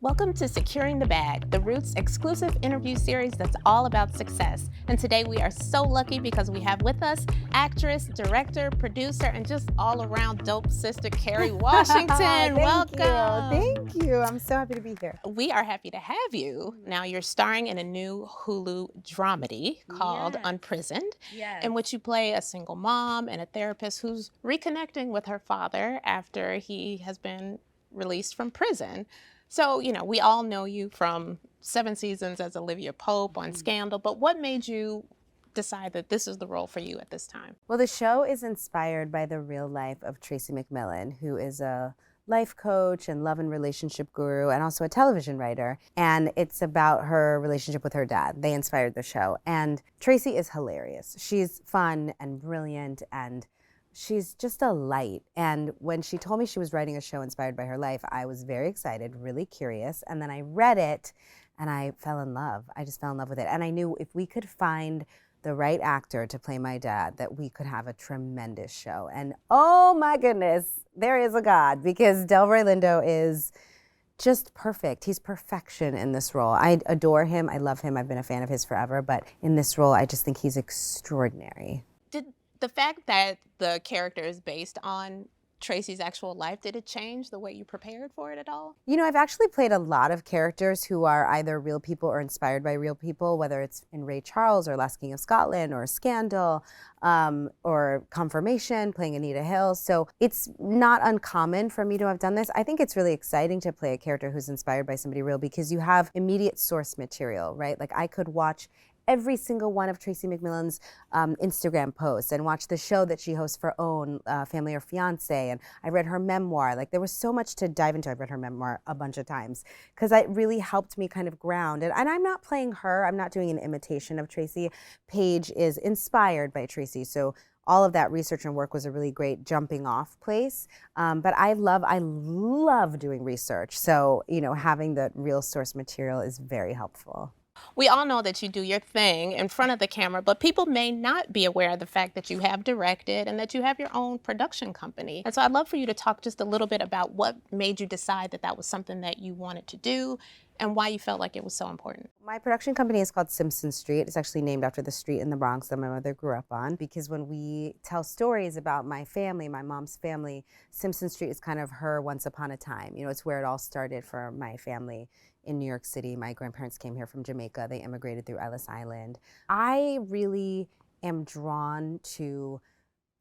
Welcome to Securing the Bag, the Roots exclusive interview series that's all about success. And today we are so lucky because we have with us actress, director, producer, and just all around dope sister Kerry Washington. Welcome. Thank you. I'm so happy to be here. We are happy to have you. Now you're starring in a new Hulu dramedy called Yes. Unprisoned, Yes. in which you play a single mom and a therapist who's reconnecting with her father after he has been released from prison. So, we all know you from 7 seasons as Olivia Pope on Scandal, but what made you decide that this is the role for you at this time? Well, the show is inspired by the real life of Tracy McMillan, who is a life coach and love and relationship guru and also a television writer. And it's about her relationship with her dad. They inspired the show. And Tracy is hilarious. She's fun and brilliant and she's just a light. And when she told me she was writing a show inspired by her life, I was very excited, really curious. And then I read it and I fell in love. I just fell in love with it. And I knew if we could find the right actor to play my dad, that we could have a tremendous show. And oh my goodness, there is a God, because Delroy Lindo is just perfect. He's perfection in this role. I adore him. I love him. I've been a fan of his forever. But in this role, I just think he's extraordinary. Did the fact that the character is based on Tracy's actual life, did it change the way you prepared for it at all? You know, I've actually played a lot of characters who are either real people or inspired by real people, whether it's in Ray Charles or Last King of Scotland or Scandal or Confirmation, playing Anita Hill. So it's not uncommon for me to have done this. I think it's really exciting to play a character who's inspired by somebody real because you have immediate source material, right? Like I could watch every single one of Tracy McMillan's Instagram posts and watch the show that she hosts for OWN, Family or Fiance, and I read her memoir. Like there was so much to dive into. I've read her memoir a bunch of times because it really helped me kind of ground. And I'm not playing her. I'm not doing an imitation of Tracy. Paige is inspired by Tracy. So all of that research and work was a really great jumping off place. But I love doing research. So, having the real source material is very helpful. We all know that you do your thing in front of the camera, but people may not be aware of the fact that you have directed and that you have your own production company. And so I'd love for you to talk just a little bit about what made you decide that that was something that you wanted to do and why you felt like it was so important. My production company is called Simpson Street. It's actually named after the street in the Bronx that my mother grew up on, because when we tell stories about my family, my mom's family, Simpson Street is kind of her once upon a time. It's where it all started for my family in New York City. My grandparents came here from Jamaica. They immigrated through Ellis Island. I really am drawn to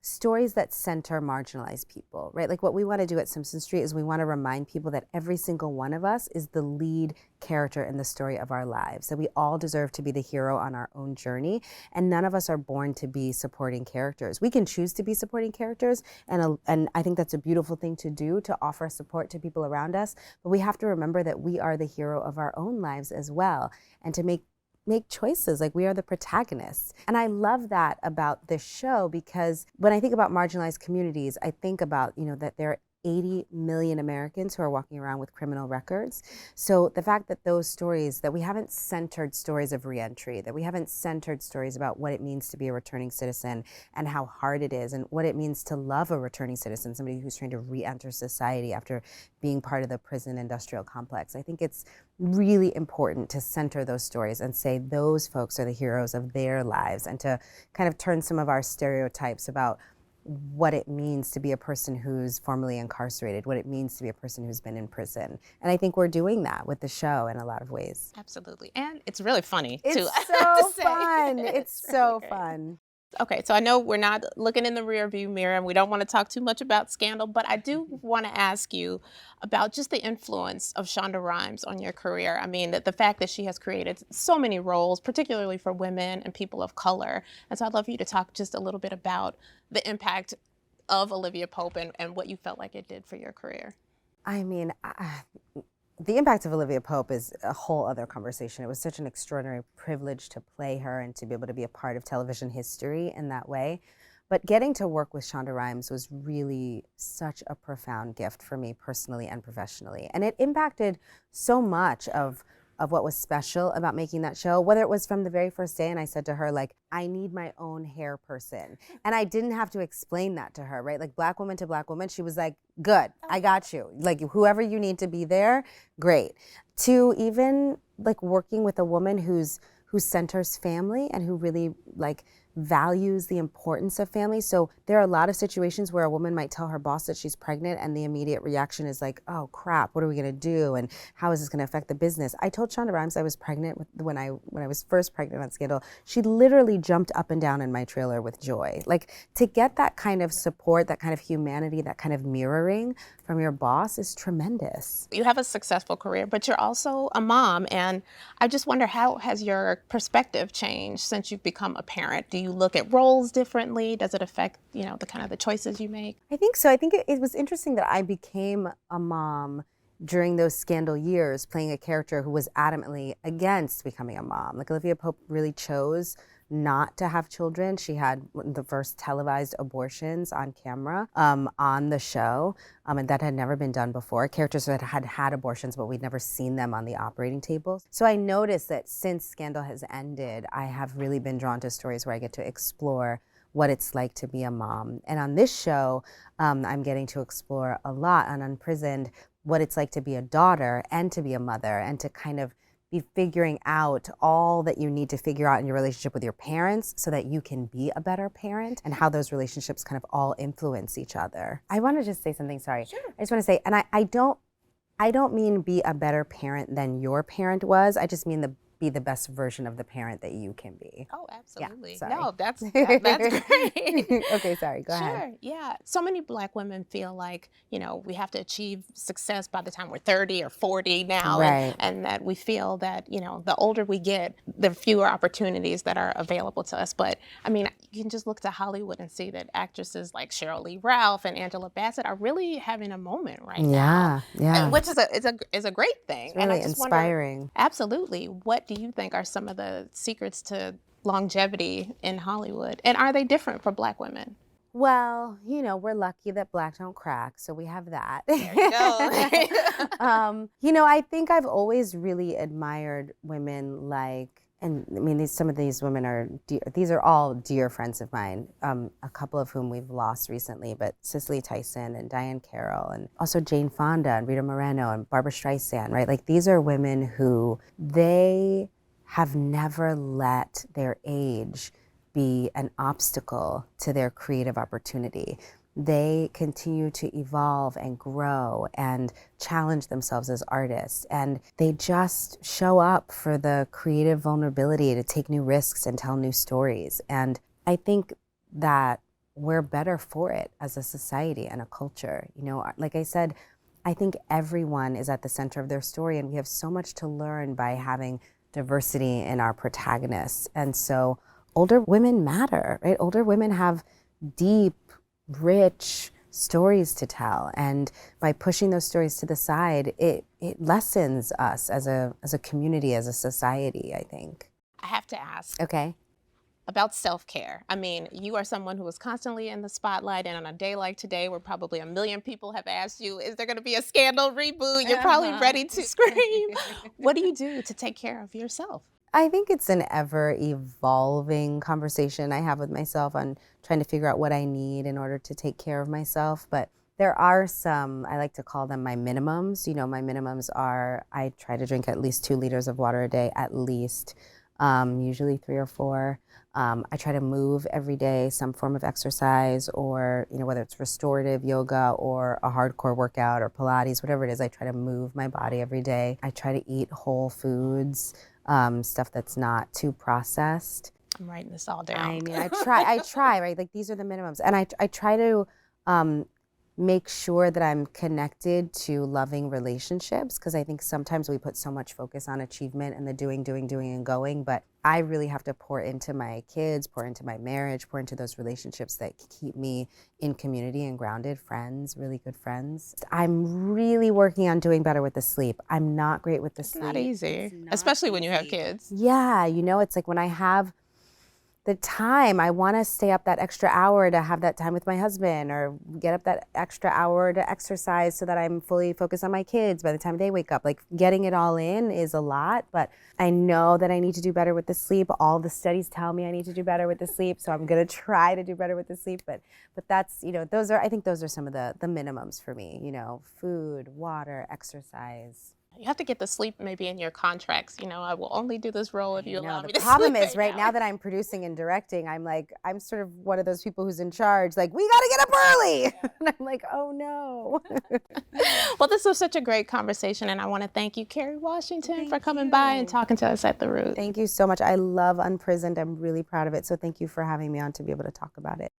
stories that center marginalized people, right? Like what we want to do at Simpson Street is we want to remind people that every single one of us is the lead character in the story of our lives, that we all deserve to be the hero on our own journey, and none of us are born to be supporting characters. We can choose to be supporting characters, and I think that's a beautiful thing to do, to offer support to people around us, but we have to remember that we are the hero of our own lives as well, and to make choices, like we are the protagonists. And I love that about this show, because when I think about marginalized communities, I think about, that there are 80 million Americans who are walking around with criminal records. So the fact that those stories, that we haven't centered stories of reentry, that we haven't centered stories about what it means to be a returning citizen and how hard it is and what it means to love a returning citizen, somebody who's trying to re-enter society after being part of the prison industrial complex. I think it's really important to center those stories and say those folks are the heroes of their lives, and to kind of turn some of our stereotypes about what it means to be a person who's formerly incarcerated, what it means to be a person who's been in prison. And I think we're doing that with the show in a lot of ways. Absolutely. And it's really funny, it's too. So fun. It's so fun. Okay, so I know we're not looking in the rearview mirror and we don't want to talk too much about Scandal, but I do want to ask you about just the influence of Shonda Rhimes on your career. I mean, the fact that she has created so many roles, particularly for women and people of color. And so I'd love for you to talk just a little bit about the impact of Olivia Pope and what you felt like it did for your career. I mean, the impact of Olivia Pope is a whole other conversation. It was such an extraordinary privilege to play her and to be able to be a part of television history in that way. But getting to work with Shonda Rhimes was really such a profound gift for me personally and professionally. And it impacted so much of of what was special about making that show, whether it was from the very first day and I said to her, like, I need my own hair person. And I didn't have to explain that to her, right? Like black woman to black woman, she was like, good, I got you. Like whoever you need to be there, great. To even like working with a woman who centers family and who really like values the importance of family. So there are a lot of situations where a woman might tell her boss that she's pregnant and the immediate reaction is like, oh crap, what are we gonna do? And how is this gonna affect the business? I told Shonda Rhimes I was pregnant when I was first pregnant on Scandal. She literally jumped up and down in my trailer with joy. Like to get that kind of support, that kind of humanity, that kind of mirroring from your boss is tremendous. You have a successful career, but you're also a mom. And I just wonder, how has your perspective changed since you've become a parent? Do you look at roles differently? Does it affect, the kind of the choices you make? I think so. I think it was interesting that I became a mom during those Scandal years, playing a character who was adamantly against becoming a mom. Like Olivia Pope really chose not to have children. She had the first televised abortions on camera on the show, and that had never been done before. Characters that had abortions, but we'd never seen them on the operating tables. So I noticed that since Scandal has ended, I have really been drawn to stories where I get to explore what it's like to be a mom. And on this show, I'm getting to explore a lot on Unprisoned what it's like to be a daughter and to be a mother and to kind of be figuring out all that you need to figure out in your relationship with your parents so that you can be a better parent, and how those relationships kind of all influence each other. I want to just say something, sorry. Sure. I just want to say, and I don't mean be a better parent than your parent was. I just mean be the best version of the parent that you can be. Oh, absolutely. Yeah, sorry. No, that's great. Okay, sorry, go ahead. Sure, yeah. So many Black women feel like, we have to achieve success by the time we're 30 or 40 now. Right. And that we feel that, the older we get, the fewer opportunities that are available to us. But I mean, you can just look to Hollywood and see that actresses like Cheryl Lee Ralph and Angela Bassett are really having a moment right now. Yeah. Which is a great thing. It's really and I just inspiring. wonder, absolutely. What do you think are some of the secrets to longevity in Hollywood? And are they different for Black women? Well, we're lucky that Black don't crack, so we have that. There you go. I think I've always really admired women like, and I mean, some of these women these are all dear friends of mine, a couple of whom we've lost recently, but Cicely Tyson and Diane Carroll, and also Jane Fonda and Rita Moreno and Barbara Streisand, right? Like these are women who they have never let their age be an obstacle to their creative opportunity. They continue to evolve and grow and challenge themselves as artists. And they just show up for the creative vulnerability to take new risks and tell new stories. And I think that we're better for it as a society and a culture. Like I said, I think everyone is at the center of their story, and we have so much to learn by having diversity in our protagonists. And so older women matter, right? Older women have deep, rich stories to tell. And by pushing those stories to the side, it lessens us as a community, as a society, I think. I have to ask. Okay. About self-care. I mean, you are someone who is constantly in the spotlight, and on a day like today where probably 1 million people have asked you, is there going to be a Scandal reboot? You're probably ready to scream. What do you do to take care of yourself? I think it's an ever-evolving conversation I have with myself on trying to figure out what I need in order to take care of myself. But there are some, I like to call them my minimums. My minimums are I try to drink at least 2 liters of water a day, at least, usually 3 or 4. I try to move every day, some form of exercise, or whether it's restorative yoga or a hardcore workout or Pilates, whatever it is, I try to move my body every day. I try to eat whole foods, stuff that's not too processed. I'm writing this all down. I mean, I try, right? Like these are the minimums. And I try to make sure that I'm connected to loving relationships, because I think sometimes we put so much focus on achievement and the doing, and going, but I really have to pour into my kids, pour into my marriage, pour into those relationships that keep me in community and grounded, friends, really good friends. I'm really working on doing better with the sleep. I'm not great with the sleep. Not easy, especially when you have kids. Yeah, it's like when I have the time. I want to stay up that extra hour to have that time with my husband, or get up that extra hour to exercise so that I'm fully focused on my kids by the time they wake up. Like, getting it all in is a lot, but I know that I need to do better with the sleep. All the studies tell me I need to do better with the sleep, so I'm going to try to do better with the sleep. But that's, I think those are some of the minimums for me, food, water, exercise. You have to get the sleep maybe in your contracts. I will only do this role if you allow The me to problem sleep is 8 right now hours. that I'm producing and directing, I'm sort of one of those people who's in charge. Like, we got to get up early. And I'm like, oh no. Well, this was such a great conversation, and I want to thank you, Kerry Washington, for Thank coming by and you. talking to us at The Root. Thank you so much. I love Unprisoned. I'm really proud of it. So thank you for having me on to be able to talk about it.